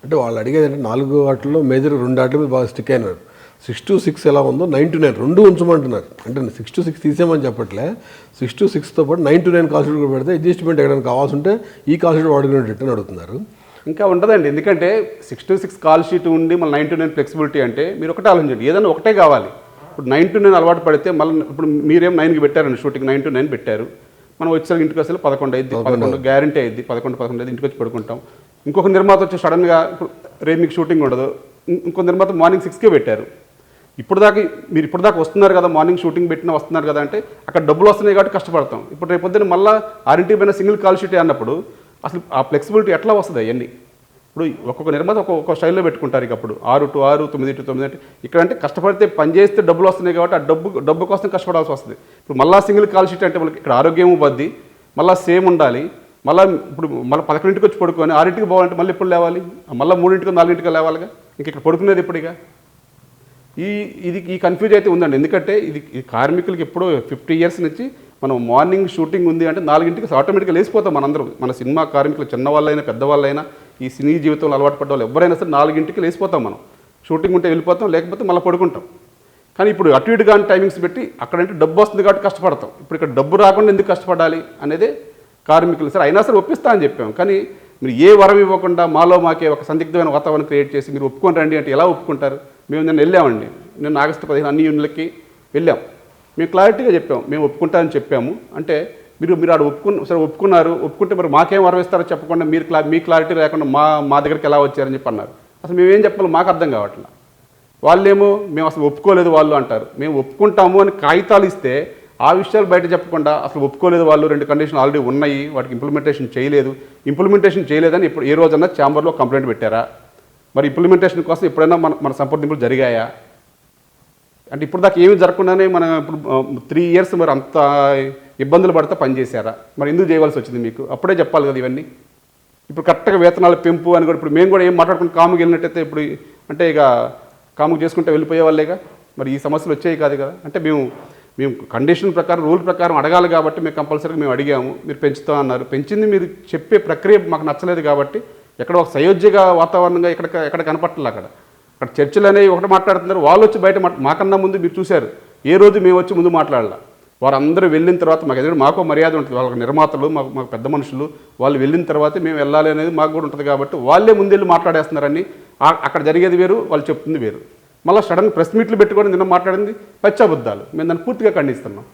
అంటే వాళ్ళు అడిగేది అంటే 4 వాటిల్లో మేజర్ 2 వాటి మీద బాగా స్టిక్ అయినారు. 6 to 6 ఎలా ఉందో 9 to 9 రెండు ఉంచమంటున్నారు. అంటే 6 to 6 తీసేమని చెప్పట్లే, 6 to 6తో పాటు 9 to 9 కాల్ షీట్ కూడా పెడితే అడ్జస్ట్మెంట్ ఎక్కడైనా కావాల్సి ఉంటే ఈ కాల్ షీట్ వాడుకునేటట్టు అడుగుతున్నారు. ఇంకా ఉండదండి, ఎందుకంటే 6 to 6 కాల్ షీట్ ఉండి మళ్ళీ 9 to 9 ఫ్లెక్సిబిలిటీ అంటే మీరు ఒకటే ఆలోచించండి, ఏదైనా ఒకటే కావాలి. ఇప్పుడు 9 to 9 అలవాటు పడితే మళ్ళీ ఇప్పుడు మీరేం 9కి పెట్టారండి, షూటింగ్ 9 to 9 పెట్టారు, మనం వచ్చేసరికి ఇంటికి వస్తే 11 అయింది, 11 గ్యారంటీ అయింది, 11 అయింది, ఇంటికి వచ్చి పడుకుంటాం. ఇంకొక నిర్మాత వచ్చి సడన్గా రేపు మీకు షూటింగ్ ఉండదు, ఇంకో నిర్మాత మార్నింగ్ 6కే పెట్టారు. మీరు ఇప్పుడు దాకా వస్తున్నారు కదా, మార్నింగ్ షూటింగ్ పెట్టినా వస్తున్నారు కదా అంటే అక్కడ డబ్బులు వస్తున్నాయి కాబట్టి కష్టపడతాం. ఇప్పుడు రేపు పొద్దున్న మళ్ళీ 6 పైన సింగిల్ కాల్ షీట్ అన్నప్పుడు అసలు ఆ ఫ్లెక్సిబిలిటీ ఎట్లా వస్తుంది అవన్నీ? ఇప్పుడు ఒక్కొక్క నిర్మాత ఒక్కొక్క స్టైల్లో పెట్టుకుంటారు. ఇక అప్పుడు 6 to 6, 9 to 9 అంటే ఇక్కడ అంటే కష్టపడితే పని చేస్తే డబ్బులు వస్తున్నాయి కాబట్టి ఆ డబ్బు కోసం కష్టపడాల్సి వస్తుంది. ఇప్పుడు మళ్ళీ సింగిల్ కాల్ షీట్ అంటే మనకి ఇక్కడ ఆరోగ్యం బద్ది, మళ్ళీ సేమ్ ఉండాలి. మళ్ళీ 11కి వచ్చి పడుకొని 6కి పోవాలంటే మళ్ళీ ఎప్పుడు లేవాలి, మళ్ళీ 3కి 4కి లేవాలిగా, ఇంక ఇక్కడ పడుకునేది ఇప్పుడు. ఇక ఈ కన్ఫ్యూజ్ అయితే ఉందండి. ఎందుకంటే ఇది కార్మికులకి ఎప్పుడో 50 years నుంచి మనం మార్నింగ్ షూటింగ్ ఉంది అంటే 4కి ఆటోమేటిక్గా లేచిపోతాం మనందరం. మన సినిమా కార్మికులు చిన్నవాళ్ళైనా పెద్దవాళ్ళైనా ఈ సినీ జీవితంలో అలవాటు పడ్డ వాళ్ళు ఎవరైనా సరే 4కి లేచిపోతాం. మనం షూటింగ్ ఉంటే వెళ్ళిపోతాం, లేకపోతే మళ్ళీ పడుకుంటాం. కానీ ఇప్పుడు అటు ఇటు కానీ టైమింగ్స్ పెట్టి అక్కడంటే డబ్బు వస్తుంది కాబట్టి కష్టపడతాం. ఇప్పుడు ఇక్కడ డబ్బు రాకుండా ఎందుకు కష్టపడాలి అనేదే కార్మికులు. సరే అయినా సరే ఒప్పిస్తా అని చెప్పాం, కానీ మీరు ఏ వరం ఇవ్వకుండా మాకే ఒక సందిగ్ధమైన వాతావరణం క్రియేట్ చేసి మీరు ఒప్పుకొని రండి అంటే ఎలా ఒప్పుకుంటారు? మేము నిన్న వెళ్ళామండి, నిన్న August 15 అన్ని యూనిట్లకి వెళ్ళాం. మేము క్లారిటీగా చెప్పాం, మేము ఒప్పుకుంటామని చెప్పాము. అంటే మీరు ఆడ ఒప్పుకున్నారు, ఒప్పుకుంటే మరి మాకేం వరం ఇస్తారో చెప్పకుండా మీ క్లారిటీ లేకుండా మా దగ్గరికి ఎలా వచ్చారని చెప్పి అన్నారు. అసలు మేమేం చెప్పాలి మాకు అర్థం కావట్లేదు. వాళ్ళేమో మేము అసలు ఒప్పుకోలేదు వాళ్ళు అంటారు. మేము ఒప్పుకుంటాము అని కాగితాలు ఇస్తే ఆ విషయాలు బయట చెప్పకుండా అసలు ఒప్పుకోలేదు వాళ్ళు, 2 కండిషన్లు ఆల్రెడీ ఉన్నాయి, వాటికి ఇంప్లిమెంటేషన్ చేయలేదని ఇప్పుడు ఏ రోజన్నా ఛాంబర్లో కంప్లైంట్ పెట్టారా? మరి ఇంప్లిమెంటేషన్ కోసం ఎప్పుడైనా మన సంప్రదింపులు జరిగాయా? అంటే ఇప్పుడు దాకా ఏమి జరగకుండానే మనం ఇప్పుడు 3 years మరి అంత ఇబ్బందులు పడితే పనిచేశారా? మరి ఎందుకు చేయవలసి వచ్చింది మీకు? అప్పుడే చెప్పాలి కదా ఇవన్నీ. ఇప్పుడు కరెక్ట్గా వేతనాలు పెంపు అని కూడా ఇప్పుడు మేము కూడా ఏం మాట్లాడుకుని కాముకి వెళ్ళినట్టయితే ఇప్పుడు అంటే ఇక కాముకు చేసుకుంటే వెళ్ళిపోయే వాళ్ళేగా, మరి ఈ సమస్యలు వచ్చాయి కాదు కదా. అంటే మేము కండిషన్ ప్రకారం రూల్ ప్రకారం అడగాలి కాబట్టి మేము కంపల్సరీగా మేము అడిగాము. మీరు పెంచుతాం అన్నారు, పెంచింది మీరు చెప్పే ప్రక్రియ మాకు నచ్చలేదు కాబట్టి ఎక్కడ ఒక సయోధ్యగా వాతావరణంగా ఎక్కడ కనపట్టలేదు. అక్కడ చర్చలు అనేవి ఒకటి మాట్లాడుతున్నారు, వాళ్ళు వచ్చి బయట మాకన్నా ముందు మీరు చూశారు. ఏ రోజు మేము వచ్చి ముందు మాట్లాడాల, వారందరూ వెళ్ళిన తర్వాత మాకు మర్యాద ఉంటుంది. వాళ్ళకి నిర్మాతలు మాకు పెద్ద మనుషులు, వాళ్ళు వెళ్ళిన తర్వాతే మేము వెళ్ళాలి అనేది మాకు కూడా ఉంటుంది. కాబట్టి వాళ్ళే ముందెళ్ళి మాట్లాడేస్తున్నారని అక్కడ జరిగేది వేరు, వాళ్ళు చెప్తుంది వేరు. మళ్ళీ సడన్ ప్రెస్ మీట్లు పెట్టుకొని నిన్న మాట్లాడింది పచ్చబుద్ధాలు. మేము దాన్ని పూర్తిగా ఖండిస్తున్నాం.